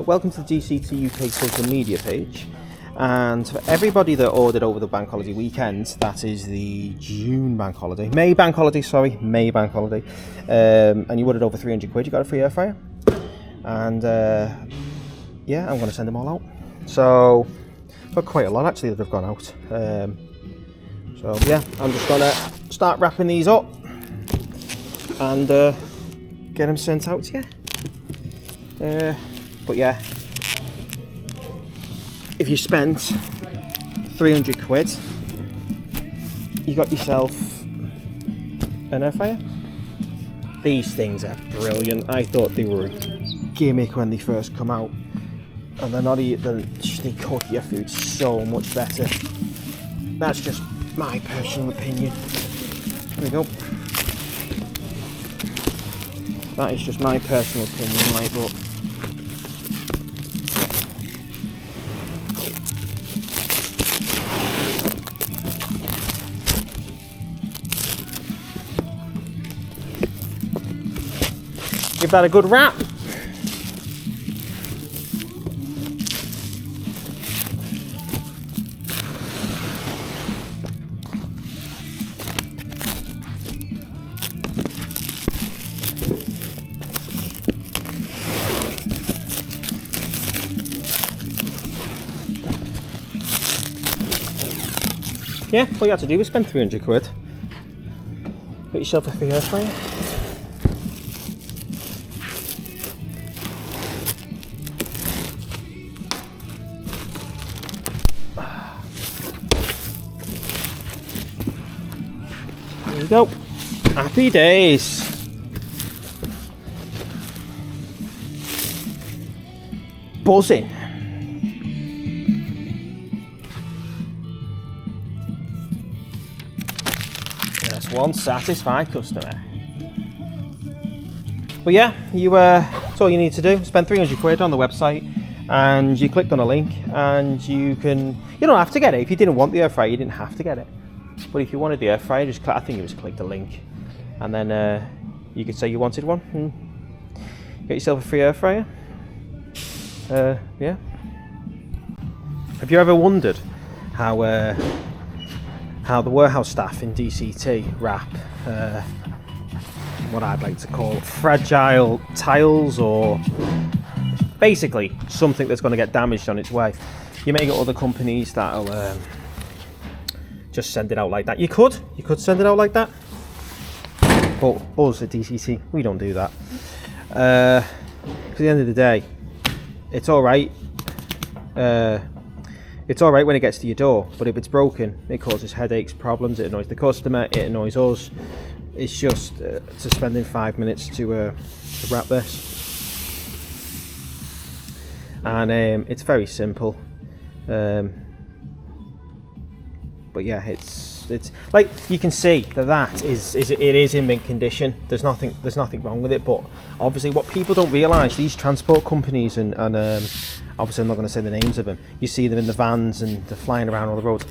welcome to the DCTUK social media page. And for everybody that ordered over the bank holiday weekend, that is the May bank holiday, and you ordered over 300 quid, you got a free air fryer. And yeah, I'm going to send them all out. So, got quite a lot actually that have gone out. So yeah, I'm just going to start wrapping these up and get them sent out to you. But yeah, if you spent 300 quid, you got yourself an air fryer. These things are brilliant. I thought they were a gimmick when they first come out, and they're not even, they cook your food so much better. That's just my personal opinion. There we go. That is just my personal opinion, like, but give that a good wrap. Yeah, all you have to do is spend 300 quid. Get yourself a free air fryer. There you go. Happy days. Buzzing. That's one satisfied customer. But yeah, that's all you need to do. Spend 300 quid on the website, and you clicked on a link, and you don't have to get it. If you didn't want the air fryer, you didn't have to get it. But if you wanted the air fryer, just click, I think it was click the link, and then you could say you wanted one and get yourself a free air fryer. Yeah. Have you ever wondered how the warehouse staff in DCT wrap what I'd like to call fragile tiles, or basically something that's going to get damaged on its way? You may get other companies that'll just send it out like that. You could send it out like that, but us at DCT, we don't do that. At the end of the day, it's all right. It's all right when it gets to your door, but if it's broken, it causes headaches, problems. It annoys the customer. It annoys us. It's just to spending 5 minutes to wrap this, and it's very simple. But yeah, it's like you can see that it is in mint condition. There's nothing wrong with it. But obviously, what people don't realise, these transport companies and obviously I'm not going to say the names of them. You see them in the vans and they're flying around all the roads.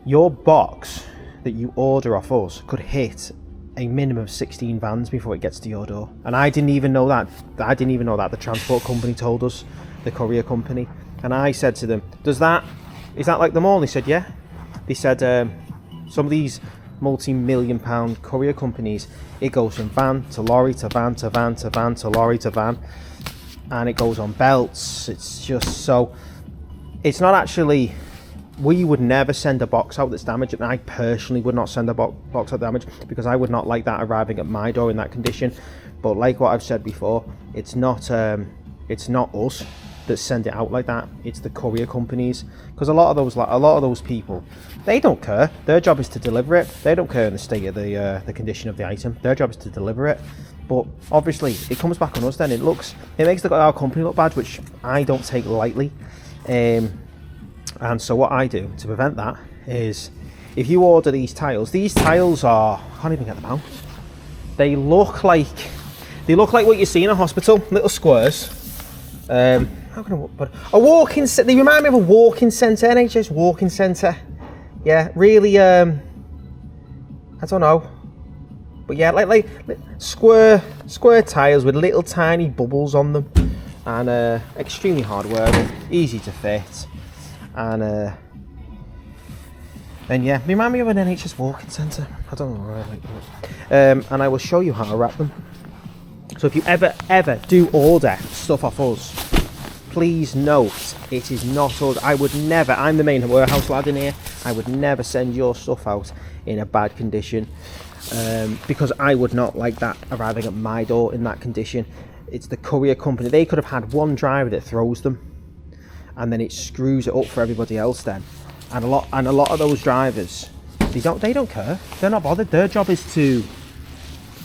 Your box that you order off us could hit a minimum of 16 vans before it gets to your door. And I didn't even know that. The transport company told us, the courier company. And I said to them, is that like them all? And they said, yeah. They said some of these multi-million pound courier companies, it goes from van to lorry to van to van to van to lorry to van, and it goes on belts. It's just so, it's not actually, we would never send a box out that's damaged, and I personally would not send a box out damaged, because I would not like that arriving at my door in that condition. But like what I've said before, it's not us that send it out like that. It's the courier companies, because a lot of those people, they don't care. Their job is to deliver it. They don't care in the state of the condition of the item. Their job is to deliver it. But obviously it comes back on us then. It makes our company look bad, which I don't take lightly. And so what I do to prevent that is, if you order these tiles are, I can't even get them out. They look like what you see in a hospital, little squares. How can I put a walk-in? They remind me of a walk-in centre, NHS walk-in centre. Yeah, really. I don't know, but yeah, like square tiles with little tiny bubbles on them. and extremely hard working, easy to fit, and yeah, remind me of an NHS walking centre. I don't know why I like that. And I will show you how to wrap them. So if you ever do order stuff off us, please note it is not us. I would never, I'm the main warehouse lad in here, I would never send your stuff out in a bad condition, because I would not like that arriving at my door in that condition. It's the courier company. They could have had one driver that throws them, and then it screws it up for everybody else then. And a lot of those drivers, they don't care. They're not bothered. Their job is to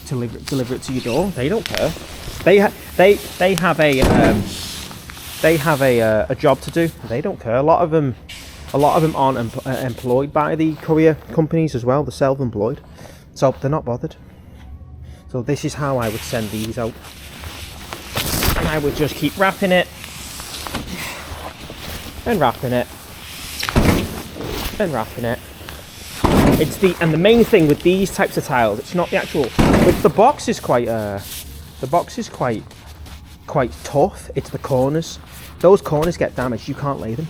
deliver it to your door. They don't care. They have a job to do. They don't care. A lot of them aren't employed by the courier companies as well. They're self-employed, so they're not bothered. So this is how I would send these out, and I would just keep wrapping it and wrapping it and wrapping it. And the main thing with these types of tiles, it's not the actual. The box is quite tough. It's the corners. Those corners get damaged. You can't lay them.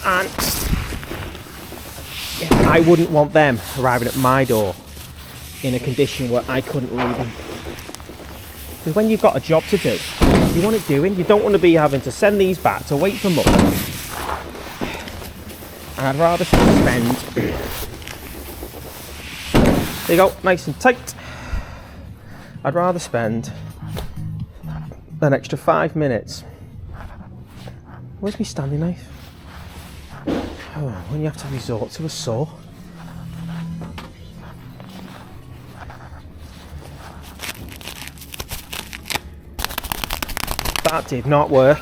And I wouldn't want them arriving at my door in a condition where I couldn't lay them. Because when you've got a job to do, you want it doing. You don't want to be having to send these back to wait for months. I'd rather spend. There you go, nice and tight. I'd rather spend an extra 5 minutes. Where's my Stanley knife? Oh, when you have to resort to a saw. That did not work.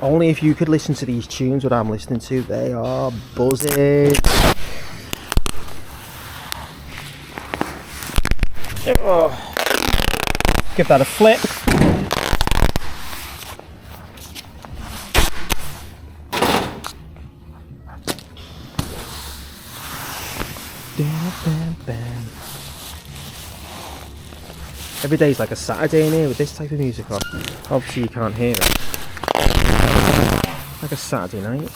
Only if you could listen to these tunes, what I'm listening to, they are buzzing. Oh. Give that a flip. Every day's like a Saturday in here with this type of music on. Obviously you can't hear it. Like a Saturday night.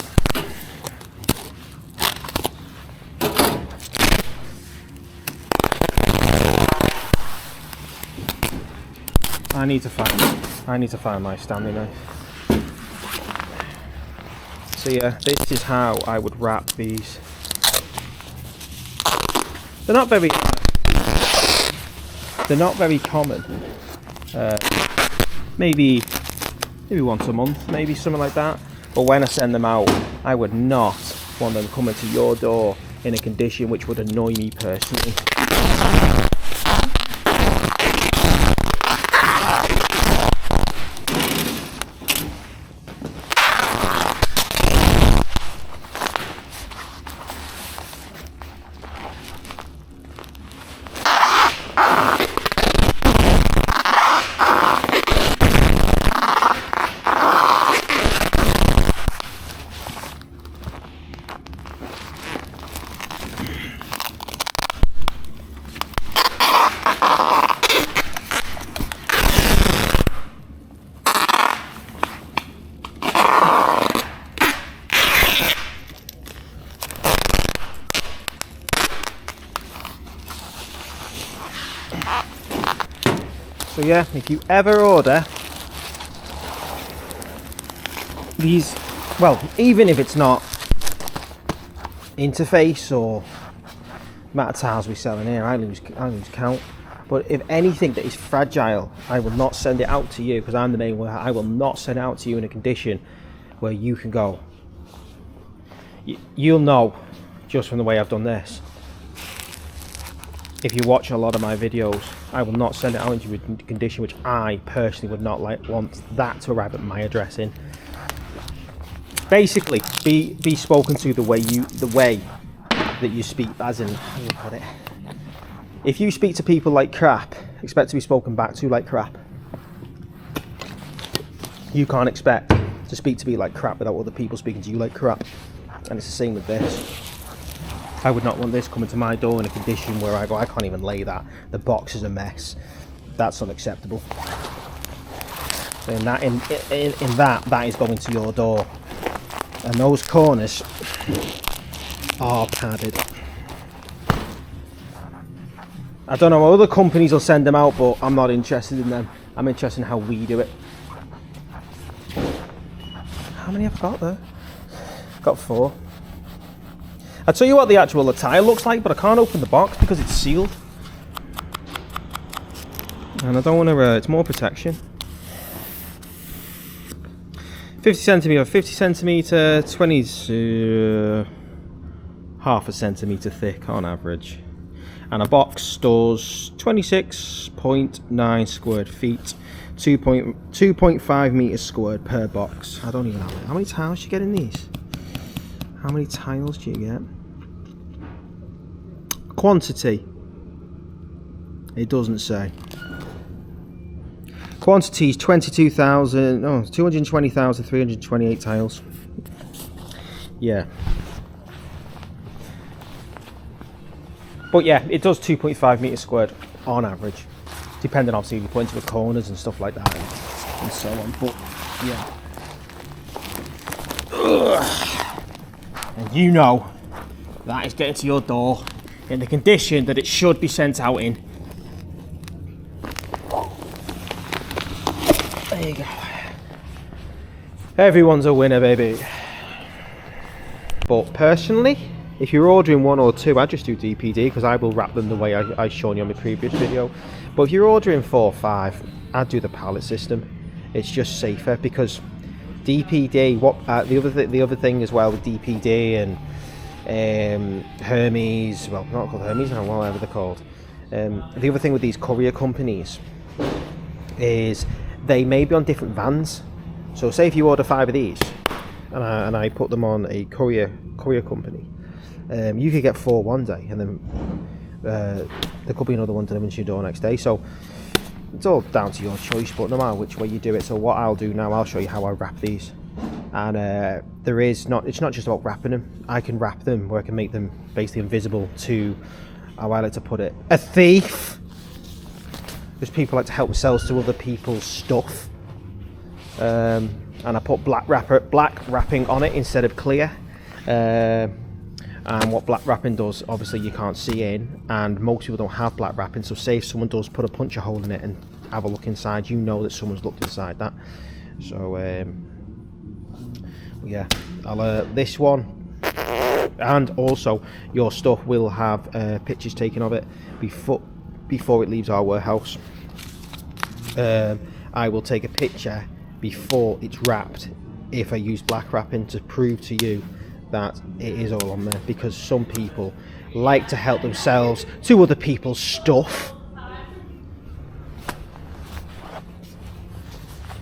I need to find my Stanley knife. So yeah, this is how I would wrap these. They're not very common. Maybe once a month, maybe something like that. But when I send them out, I would not want them coming to your door in a condition which would annoy me personally. So yeah, if you ever order these, well, even if it's not interface or amount of tiles we sell in here, I lose count. But if anything that is fragile, I will not send it out to you, because I'm the main one. I will not send it out to you in a condition where you can go. You'll know just from the way I've done this. If you watch a lot of my videos, I will not send it out into a condition which I personally would not want that to arrive at my address in. Basically, be spoken to the way that you speak, as in, how do you put it? If you speak to people like crap, expect to be spoken back to like crap. You can't expect to speak to me like crap without other people speaking to you like crap. And it's the same with this. I would not want this coming to my door in a condition where I go, I can't even lay that. The box is a mess. That's unacceptable. So in that is going to your door. And those corners are padded. I don't know, other companies will send them out, but I'm not interested in them. I'm interested in how we do it. How many have I got there? Got 4. I'll tell you what the actual tile looks like, but I can't open the box because it's sealed. And I don't want to, it's more protection. 50 centimetre, 20 half a centimetre thick on average. And a box stores 26.9 square feet, 2.5 meters squared per box. I don't even know how many tiles do you get in these. How many tiles do you get? Quantity. It doesn't say. Quantity is 220,328 tiles. Yeah. But yeah, it does 2.5 meters squared on average, depending obviously if you put into the corners and stuff like that and so on. But yeah. Ugh. And you know that is getting to your door in the condition that it should be sent out in. There you go. Everyone's a winner, baby. But personally, if you're ordering 1 or 2, I just do DPD because I will wrap them the way I shown you on my previous video. But if you're ordering 4 or 5, I'd do the pallet system. It's just safer because DPD. The other thing as well with DPD and Hermes. Well, not called Hermes now. Whatever they're called. The other thing with these courier companies is they may be on different vans. So say if you order 5 of these, and I put them on a courier company. You could get 4 one day, and then there could be another one delivered to your door next day. So it's all down to your choice, but no matter which way you do it. So what I'll do now, I'll show you how I wrap these. And it's not just about wrapping them. I can wrap them where I can make them basically invisible to, how I like to put it, a thief. Because people like to help themselves to other people's stuff. And I put black wrapping on it instead of clear. And what black wrapping does, obviously you can't see in, and most people don't have black wrapping, so say if someone does put a puncture hole in it and have a look inside, you know that someone's looked inside that. So yeah, this one, and also your stuff will have pictures taken of it before it leaves our warehouse. I will take a picture before it's wrapped if I use black wrapping to prove to you that it is all on there, because some people like to help themselves to other people's stuff.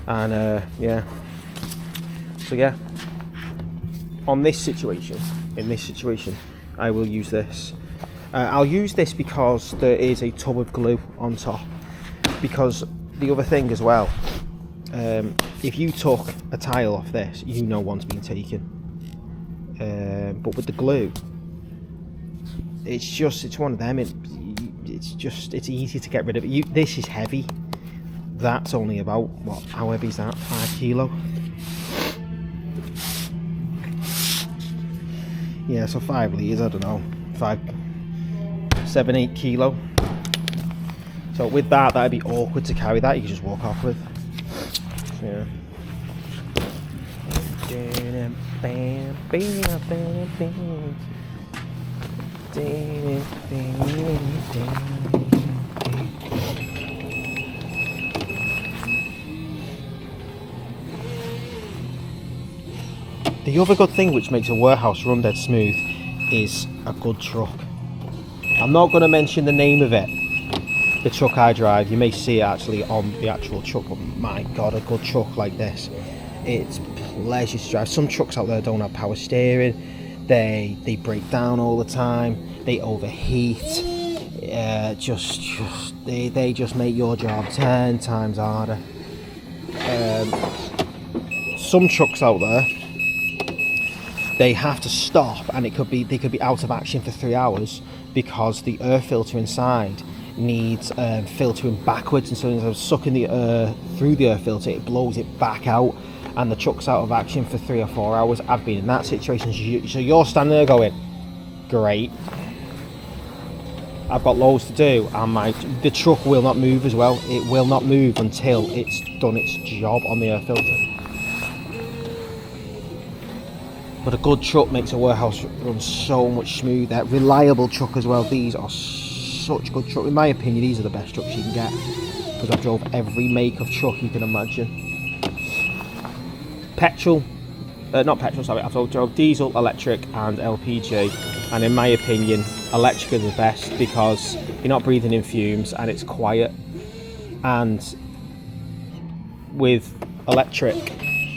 And yeah, so yeah, in this situation I will use this. I'll use this because there is a tub of glue on top, because the other thing as well, if you took a tile off this, you know one's been taken. But with the glue, it's one of them. It's easy to get rid of it. This is heavy. That's only about, how heavy is that? 5 kilo. Yeah, so 5 litres, I don't know, 7, 8 kilo. So with that'd be awkward to carry that. You can just walk off with. So, yeah. The other good thing which makes a warehouse run dead smooth is a good truck. I'm not going to mention the name of it, the truck I drive. You may see it actually on the actual truck, but my god, a good truck like this, it's pleasure to drive. Some trucks out there don't have power steering, they break down all the time, they overheat. just they just make your job 10 times harder. Some trucks out there, they have to stop, and they could be out of action for 3 hours because the air filter inside needs filtering backwards, and so instead of sucking the air through the air filter, it blows it back out, and the truck's out of action for 3 or 4 hours. I've been in that situation. So you're standing there going, great, I've got loads to do, and the truck will not move as well. It will not move until it's done its job on the air filter. But a good truck makes a warehouse run so much smoother. Reliable truck as well. These are such good trucks. In my opinion, these are the best trucks you can get, because I've drove every make of truck you can imagine. I've drove diesel, electric and LPG, and in my opinion electric is the best because you're not breathing in fumes and it's quiet. And with electric,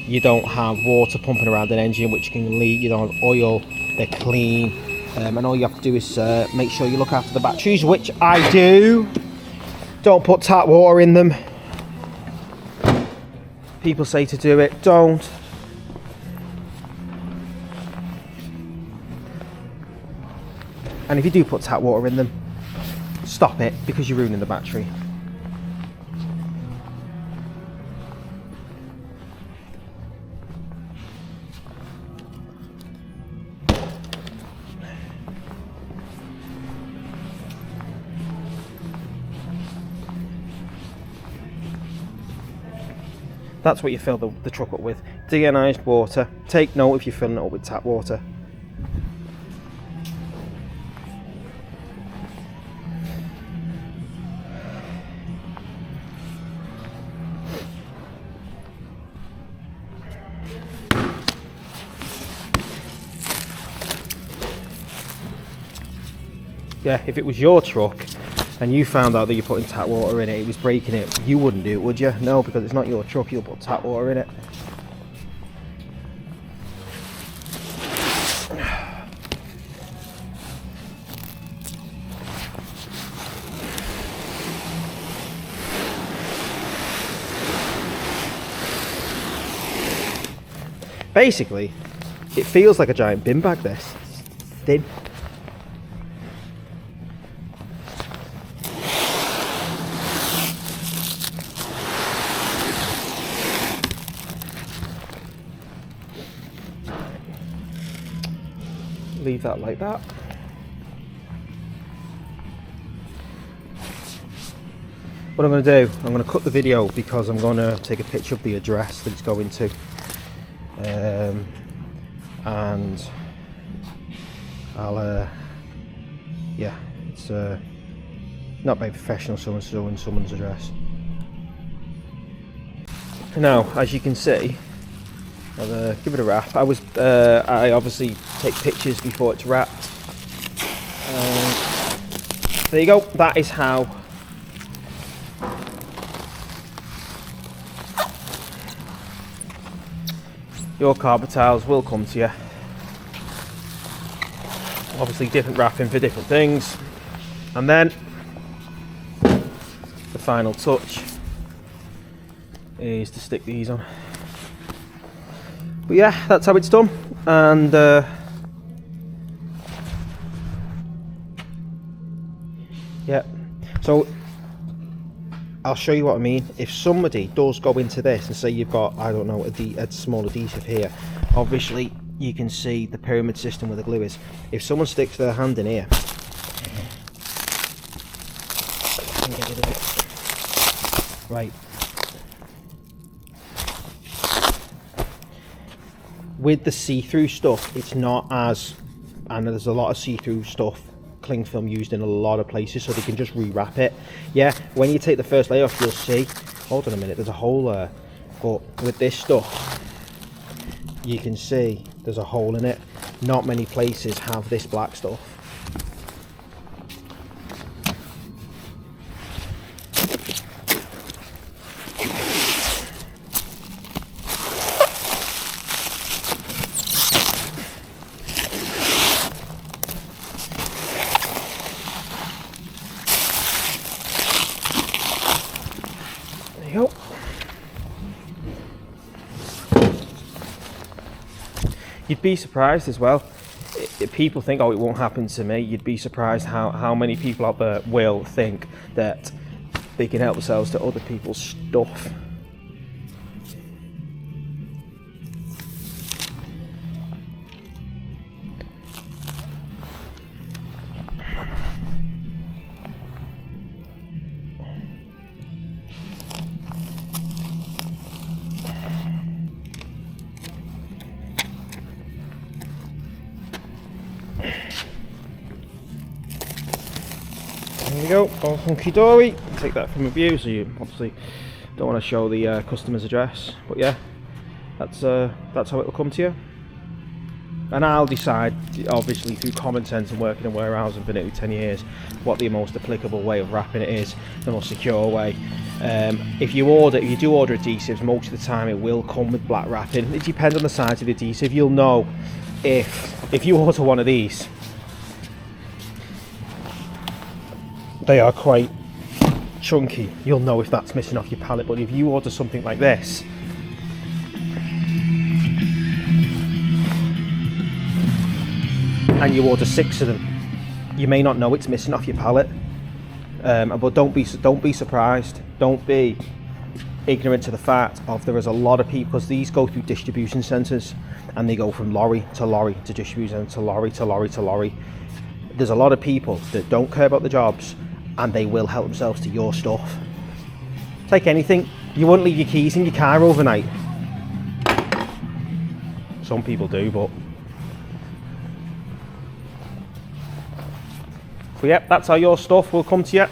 you don't have water pumping around an engine which can leak, you don't have oil, they're clean, and all you have to do is make sure you look after the batteries, which I do. Don't put tap water in them. People say to do it, don't. And if you do put tap water in them, stop it, because you're ruining the battery. That's what you fill the truck up with. Deionized water. Take note if you're filling it up with tap water. Yeah, if it was your truck and you found out that you're putting tap water in it, it was breaking it, you wouldn't do it, would you? No, because it's not your truck, you'll put tap water in it. Basically, it feels like a giant bin bag, this. It's thin. Leave that like that. What I'm going to do, I'm going to cut the video because I'm going to take a picture of the address that it's going to, and I'll yeah, it's not very professional, someone's showing someone's address. Now, as you can see, I'll give it a wrap. I obviously take pictures before it's wrapped. There you go. That is how your carpet tiles will come to you. Obviously different wrapping for different things. And then the final touch is to stick these on. But yeah, that's how it's done. And yeah, so I'll show you what I mean. If somebody does go into this and say you've got, I don't know, a small adhesive here, obviously you can see the pyramid system where the glue is. If someone sticks their hand in here, get rid of it. Right. With the see-through stuff, it's not as, and there's a lot of see-through stuff, cling film used in a lot of places, so they can just rewrap it. Yeah, when you take the first layer off, you'll see, hold on a minute, there's a hole there, but with this stuff, you can see there's a hole in it. Not many places have this black stuff. You'd be surprised as well. If people think, oh, it won't happen to me, you'd be surprised how many people out there will think that they can help themselves to other people's stuff. There you go, all hunky dory. Take that from a view, so you obviously don't want to show the customer's address, but yeah, that's how it'll come to you. And I'll decide, obviously through common sense and working in warehousing for nearly 10 years, what the most applicable way of wrapping it is, the most secure way. If you do order adhesives, most of the time it will come with black wrapping. It depends on the size of the adhesive. You'll know if you order one of these, they are quite chunky, you'll know if that's missing off your pallet. But if you order something like this, and you order 6 of them, you may not know it's missing off your pallet. But don't be surprised. Don't be ignorant to the fact of there is a lot of people, because these go through distribution centres and they go from lorry to lorry to distribution to lorry to lorry to lorry. There's a lot of people that don't care about the jobs, and they will help themselves to your stuff. It's like anything, you wouldn't leave your keys in your car overnight. Some people do, but yep, that's how your stuff will come to you.